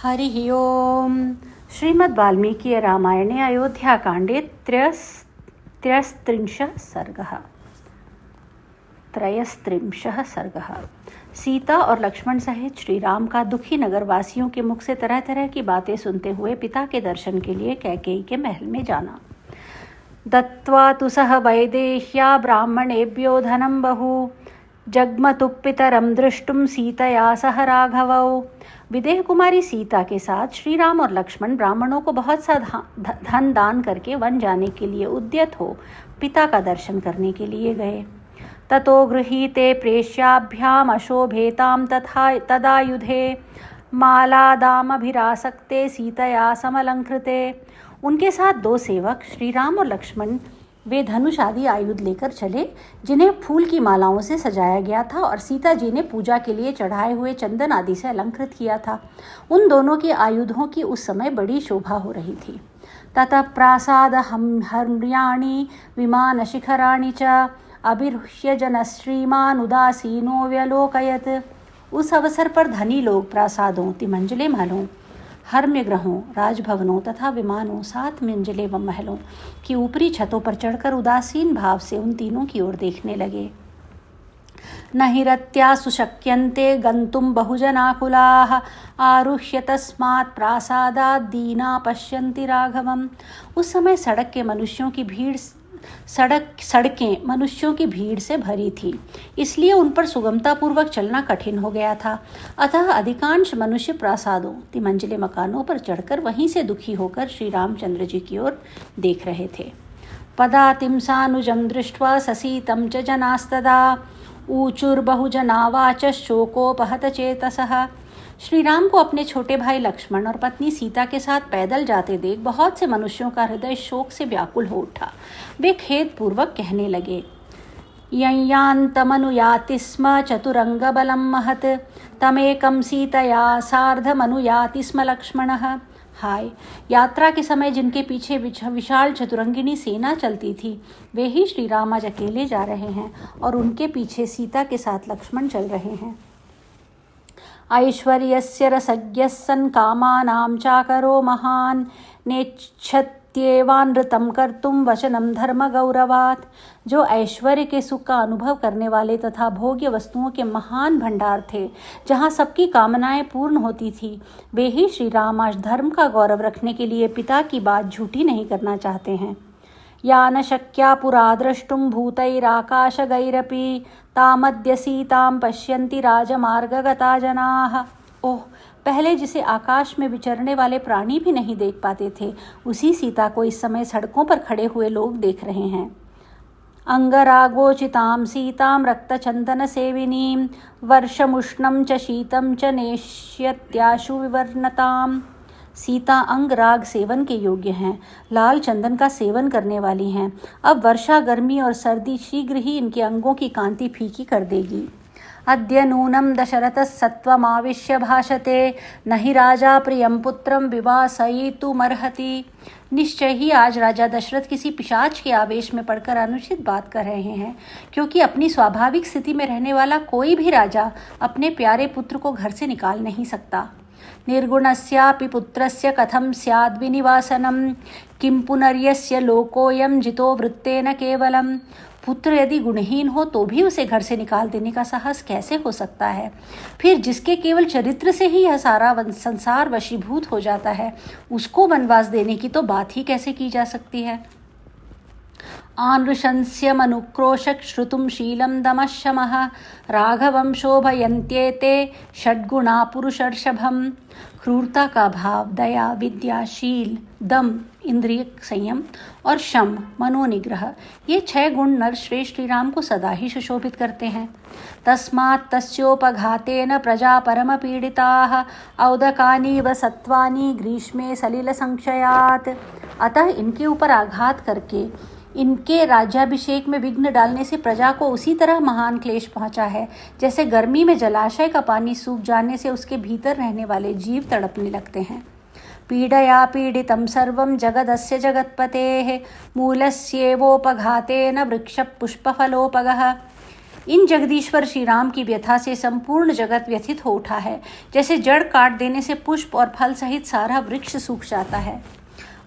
हरिः ओम्। श्रीमद् वाल्मीकि रामायणे अयोध्याकाण्डे त्रयस्त्रिंशः सर्गः। सीता और लक्ष्मण सहित श्री राम का दुखी नगरवासियों के मुख से तरह तरह की बातें सुनते हुए पिता के दर्शन के लिए कैकेयी के महल में जाना। दत्त्वा तु सह वैदेह्या ब्राह्मणेभ्यो धनं बहु जग्मतु पितरं दृष्टुं सीतया सह राघवौ। विदेह कुमारी सीता के साथ श्री राम और लक्ष्मण ब्राह्मणों को बहुत सा धन दान करके वन जाने के लिए उद्यत हो पिता का दर्शन करने के लिए गए। ततो गृहीते प्रेष्याभ्याम अशोभेतां तदायुधे मालादामभिरासक्ते सीतया समलंकृते। उनके साथ दो सेवक श्री राम और लक्ष्मण वे धनुष आदि आयुध लेकर चले जिन्हें फूल की मालाओं से सजाया गया था और सीता जी ने पूजा के लिए चढ़ाए हुए चंदन आदि से अलंकृत किया था। उन दोनों के आयुधों की उस समय बड़ी शोभा हो रही थी। ततः प्रासाद हर्म्याणि विमान शिखराणि च अभिरुह्य जन श्रीमान उदासीनो व्यलोकयत। उस अवसर पर धनी लोग प्रासादों, तिमंजले महलों, हर्म्य ग्रहों, राजभवनों तथा विमानों, 7 मंजिले व महलों की ऊपरी छतों पर चढ़कर उदासीन भाव से उन तीनों की ओर देखने लगे। नहिरत्यासु शक्यन्ते गन्तुं बहुजनाकुलाः आरुह्य तस्मात् प्रासादात् दीना पश्यन्ति राघवम्। उस समय सड़कें मनुष्यों की भीड़ से भरी थी, इसलिए उन पर सुगमतापूर्वक चलना कठिन हो गया था। अतः अधिकांश मनुष्य प्रासादों, तिमंजिले मकानों पर चढ़कर वहीं से दुखी होकर श्री रामचंद्र जी की ओर देख रहे थे। पदातिंसानुजं दृष्ट्वा ससीतं च जनास्तदा ऊचुर्बहुजनावाच शोकोपहत चेतसः। श्री राम को अपने छोटे भाई लक्ष्मण और पत्नी सीता के साथ पैदल जाते देख बहुत से मनुष्यों का हृदय शोक से व्याकुल हो उठा। वे खेदपूर्वक कहने लगे, यंयान्तमनुयाति स्म चतुरंगबलं महत् तमेकं सीतया सार्धमनुयाति स्म लक्ष्मणः। हाय, यात्रा के समय जिनके पीछे विशाल चतुरंगिनी सेना चलती थी वे ही श्री राम आज अकेले जा रहे हैं और उनके पीछे सीता के साथ लक्ष्मण चल रहे हैं। ऐश्वर्यस्य रसज्ञः सन् कामानां चाकरो महान् नेच्छत्येवानृतं कर्तुं वचनं धर्मगौरवात्। जो ऐश्वर्य के सुख का अनुभव करने वाले तथा भोग्य वस्तुओं के महान भंडार थे, जहाँ सबकी कामनाएं पूर्ण होती थी, वे ही श्री राम आज धर्म का गौरव रखने के लिए पिता की बात झूठी नहीं करना चाहते हैं। या न शक्या पुरा द्रष्टुं भूतैराकाशगैरपि तामद्य सीतां पश्यन्ति राजमार्गगता जनाः। ओह, पहले जिसे आकाश में विचरने वाले प्राणी भी नहीं देख पाते थे, उसी सीता को इस समय सड़कों पर खड़े हुए लोग देख रहे हैं। अंगरागोचितां सीतां रक्तचंदन सेविनीं वर्षमुष्णं च शीतं च नेष्यत्याशु विवर्णताम्। सीता अंग राग सेवन के योग्य हैं, लाल चंदन का सेवन करने वाली हैं। अब वर्षा, गर्मी और सर्दी शीघ्र ही इनके अंगों की कांति फीकी कर देगी। अद्य नूनं दशरथः सत्वमाविश्य भाषते न हि राजा प्रियं पुत्रं विवासयितुमर्हति। निश्चय ही आज राजा दशरथ किसी पिशाच के आवेश में पड़कर अनुचित बात कर रहे हैं, क्योंकि अपनी स्वाभाविक स्थिति में रहने वाला कोई भी राजा अपने प्यारे पुत्र को घर से निकाल नहीं सकता। निर्गुणस्यापि पुत्रस्य कथं स्याद्विनिवासनं किं पुनर्यस्य लोकोऽयं जितो वृत्तेन केवलम्। पुत्र यदि गुणहीन हो तो भी उसे घर से निकाल देने का साहस कैसे हो सकता है? फिर जिसके केवल चरित्र से ही यह सारा संसार वशीभूत हो जाता है, उसको वनवास देने की तो बात ही कैसे की जा सकती है? आनृशंस्य मनुक्रोशक श्रुतुं शीलं दमशमः राघवं शोभयन्त्येते षड्गुणा पुरुषर्षभम्। क्रूरता का भाव, दया, विद्या, शील, दम, इंद्रिय संयम और शम, मनोनिग्रह, ये 6 गुण नर श्रेष्ठ श्री राम को सदा ही सुशोभित करते हैं। तस्मात् तस्योपघातेन प्रजा परम पीड़िताः औदकानीव सत्वानि ग्रीष्मे सलिल संक्षयात्। अतः इनके ऊपर आघात करके इनके राज्याभिषेक में विघ्न डालने से प्रजा को उसी तरह महान क्लेश पहुंचा है जैसे गर्मी में जलाशय का पानी सूख जाने से उसके भीतर रहने वाले जीव तड़पने लगते हैं। पीडया पीडितं सर्वं जगदस्य जगत्पतेः मूलस्येवोपघातेन वृक्षपुष्पफलोपगः। इन जगदीश्वर श्री राम की व्यथा से संपूर्ण जगत व्यथित हो उठा है। जैसे जड़ काट देने से पुष्प और फल सहित सारा वृक्ष सूख जाता है।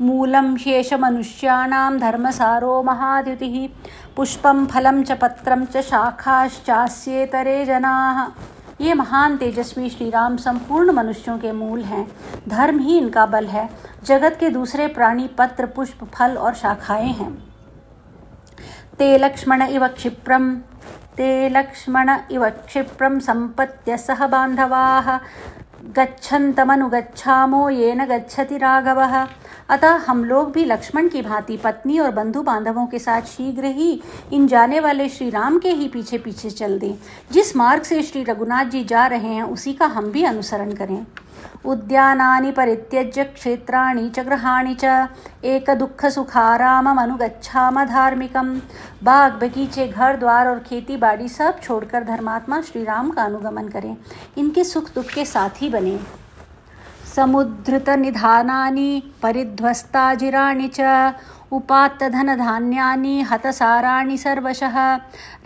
मूलम शेष मनुष्याणां धर्मसारो महाद्युतिः पुष्पम फलम च पत्रम च शाखाश्चास्येतरे जनाः। ये महान तेजस्वी श्री राम संपूर्ण मनुष्यों के मूल हैं। धर्म ही इनका बल है। जगत के दूसरे प्राणी पत्र, पुष्प, फल और शाखाएं हैं। ते लक्ष्मण इव क्षिप्रम संपत्य सह बांधवाः गच्छन्तमनुगच्छामो येन गच्छति राघवः। अतः हम लोग भी लक्ष्मण की भांति पत्नी और बंधु बांधवों के साथ शीघ्र ही इन जाने वाले श्री राम के ही पीछे पीछे चल दें। जिस मार्ग से श्री रघुनाथ जी जा रहे हैं उसी का हम भी अनुसरण करें। उद्यानानि परित्यज्य क्षेत्राणि च गृहाणि च एक दुःख सुखारामम् अनुगच्छाम धार्मिकम्। बाग बगीचे, घर द्वार और खेती बाड़ी सब छोड़कर धर्मात्मा श्री राम का अनुगमन करें। इनके सुख दुख के साथी बने। समुद्धृत निधानानि परिध्वस्ताजिराणि च उपात्तधनधान्यानि हतसाराणि सर्वशः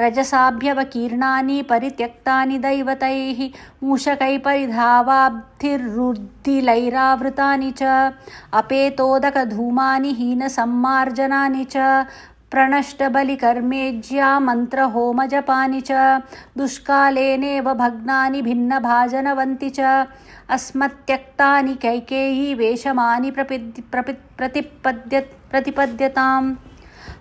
रजसाभ्यवकीर्णानि परित्यक्तानि दैवतैः मूषकैः परिधावाब्धिरुद्धिलैरावृतानि च अपेतोदकधूमानि हीनसम्मार्जनानि च प्रणष्टबलिकर्मेज्या मन्त्रहोमजपानि च दुष्कालेनेव भग्नानि भिन्नभाजनवन्ति च अस्मत्यक्तानि कैकेयी वेशमानि प्रतिपद्यताम्।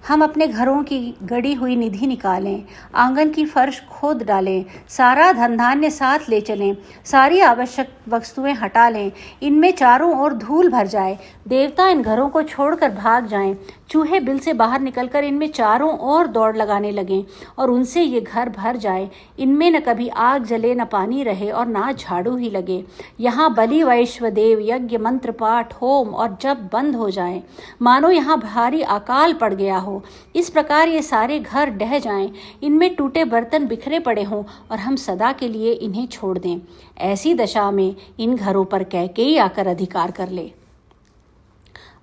हम अपने घरों की गड़ी हुई निधि निकालें, आंगन की फर्श खोद डालें, सारा धन धान्य साथ ले चलें, सारी आवश्यक वस्तुएं हटा लें, इनमें चारों ओर धूल भर जाए, देवता इन घरों को छोड़कर भाग जाएं, चूहे बिल से बाहर निकलकर इनमें चारों ओर दौड़ लगाने लगें और उनसे ये घर भर जाए। इनमें न कभी आग जले, न पानी रहे और ना झाड़ू ही लगे। यहाँ बलि वैश्वदेव यज्ञ मंत्र पाठ होम और जप बंद हो जाएं, मानो यहाँ भारी अकाल पड़ गया हो। इस प्रकार ये सारे घर ढह जाएं, इनमें टूटे बर्तन बिखरे पड़े हों और हम सदा के लिए इन्हें छोड़ दें। ऐसी दशा में इन घरों पर कैकेयी आकर अधिकार कर ले।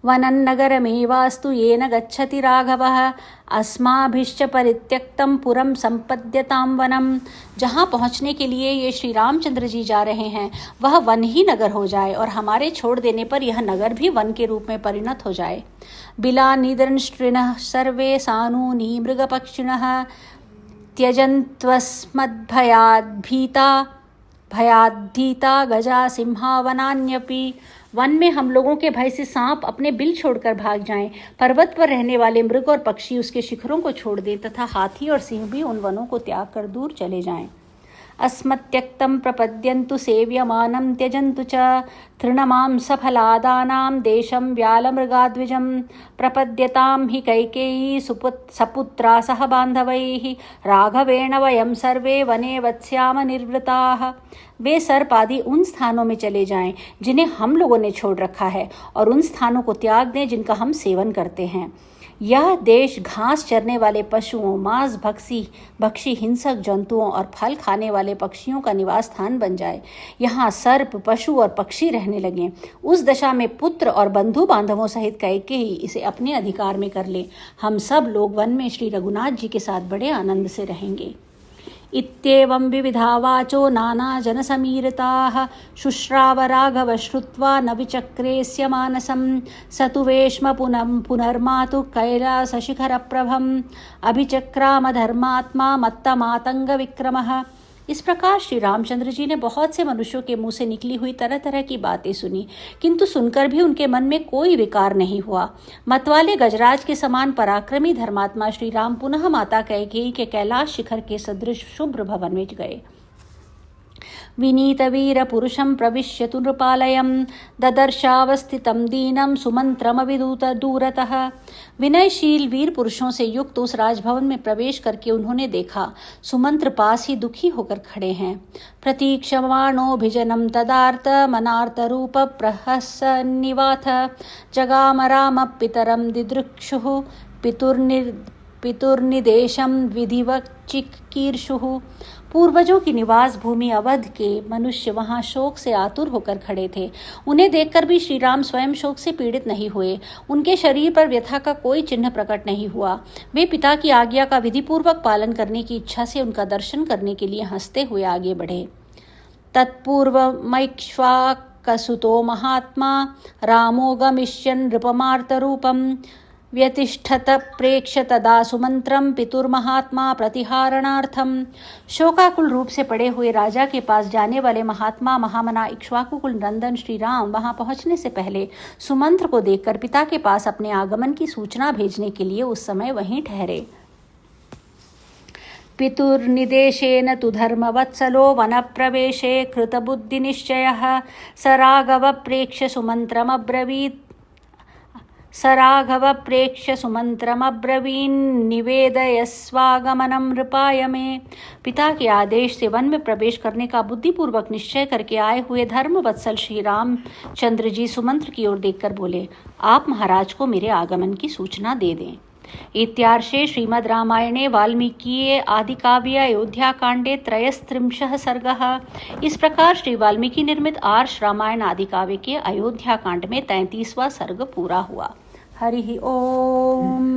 वनन्नगरमेवास्तु येन गच्छति राघवः अस्माभिश्च परित्यक्तं पुरं संपद्यतां वनम। जहाँ पहुँचने के लिए ये श्री रामचंद्र जी जा रहे हैं वह वन ही नगर हो जाए और हमारे छोड़ देने पर यह नगर भी वन के रूप में परिणत हो जाए। बिलानिदंष्ट्रिणः सर्वे सानूनि मृगपक्षिणः त्यजन्त्वस्मद्भयाद्भीता गजा सिंहा वनान्यपि। वन में हम लोगों के भय से सांप अपने बिल छोड़कर भाग जाएं, पर्वत पर रहने वाले मृग और पक्षी उसके शिखरों को छोड़ दें तथा हाथी और सिंह भी उन वनों को त्याग कर दूर चले जाएं। अस्मत्यक्तं प्रपद्यन्तु सेव्यमानं त्यजन्तु च तृणमांसफलादानां देशं व्यालमृगाद्विजं प्रपद्यतां हि कैकेयी सपुत्रा सह बान्धवैः राघवेण वयं सर्वे वने वत्स्याम निर्वृताः। वे सर्प आदि उन स्थानों में चले जाएं जिन्हें हम लोगों ने छोड़ रखा है और उन स्थानों को त्याग दें जिनका हम सेवन करते हैं। यह देश घास चरने वाले पशुओं, मांस भक्षी हिंसक जंतुओं और फल खाने वाले पक्षियों का निवास स्थान बन जाए। यहाँ सर्प, पशु और पक्षी रहने लगें। उस दशा में पुत्र और बंधु बांधवों सहित कैकेयी इसे अपने अधिकार में कर ले। हम सब लोग वन में श्री रघुनाथ जी के साथ बड़े आनंद से रहेंगे। इत्येवं विविधा वाचो नाना जनसमीरिताः शुश्राव राघव श्रुत्वा न विचक्रेस्य मानसं स तु वेश्म पुनर्मातु कैलासशिखरप्रभम् अभिचक्राम धर्मात्मा मत्तमातंग विक्रमः। इस प्रकार श्री रामचंद्र जी ने बहुत से मनुष्यों के मुंह से निकली हुई तरह तरह की बातें सुनी, किंतु सुनकर भी उनके मन में कोई विकार नहीं हुआ। मतवाले गजराज के समान पराक्रमी धर्मात्मा श्री राम पुनः माता कैकेयी के कैलाश शिखर के सदृश शुभ्र भवन में गए। विनीतवीर पुरुषं प्रविश्य तु नृपालयं ददर्शावस्थितं दीनं सुमंत्रमविदूत दूरतः। विनयशील वीर पुरुषों से युक्त उस राजभवन में प्रवेश करके उन्होंने देखा सुमंत्र पास ही दुखी होकर खड़े हैं। प्रतीक्षमाणोभिजनं तदार्थ मनार्थ रूप प्रहसन्निवाथ जगाम राम पितरं दिदृक्षुः पितुर्निदेशं विधिवच्चिकीर्षुः। पूर्वजों की निवास भूमि अवध के मनुष्य वहां शोक से आतुर होकर खड़े थे। उन्हें देखकर भी श्री राम स्वयं शोक से पीड़ित नहीं हुए। उनके शरीर पर व्यथा का कोई चिन्ह प्रकट नहीं हुआ। वे पिता की आज्ञा का विधिपूर्वक पालन करने की इच्छा से उनका दर्शन करने के लिए हंसते हुए आगे बढ़े। तत्पूर्वमैक्ष्वाकसुतो महात्मा रामो गमिष्यन् नृपमार्तरूपम् व्यतिष्ठत प्रेक्ष्य तदा सुमंत्रम पितुर्महात्मा प्रतिहारणार्थम। शोकाकुल रूप से पड़े हुए राजा के पास जाने वाले महात्मा महामना इक्ष्वाकुकुल नंदन श्री राम वहां पहुंचने से पहले सुमंत्र को देखकर पिता के पास अपने आगमन की सूचना भेजने के लिए उस समय वहीं ठहरे। पितुर्निदेशेन तु धर्मवत्सलो वनप्रवेशे कृतबुद्धिनिश्चयः स राघव प्रेक्ष्य सुमंत्रमब्रवीन् निवेदयस्वागमनं नृपाय मे। पिता के आदेश से वन में प्रवेश करने का बुद्धिपूर्वक निश्चय करके आए हुए धर्मवत्सल श्री रामचंद्र जी सुमंत्र की ओर देखकर बोले, आप महाराज को मेरे आगमन की सूचना दे दें। इत्यार्षे श्रीमद् रामायणे वाल्मीकिये आदिकाव्ये अयोध्याकांडे 33 सर्गः। इस प्रकार श्री वाल्मीकि निर्मित आर्ष रामायण आदिकाव्य के अयोध्याकांड में 33वां सर्ग पूरा हुआ। हरि ओम।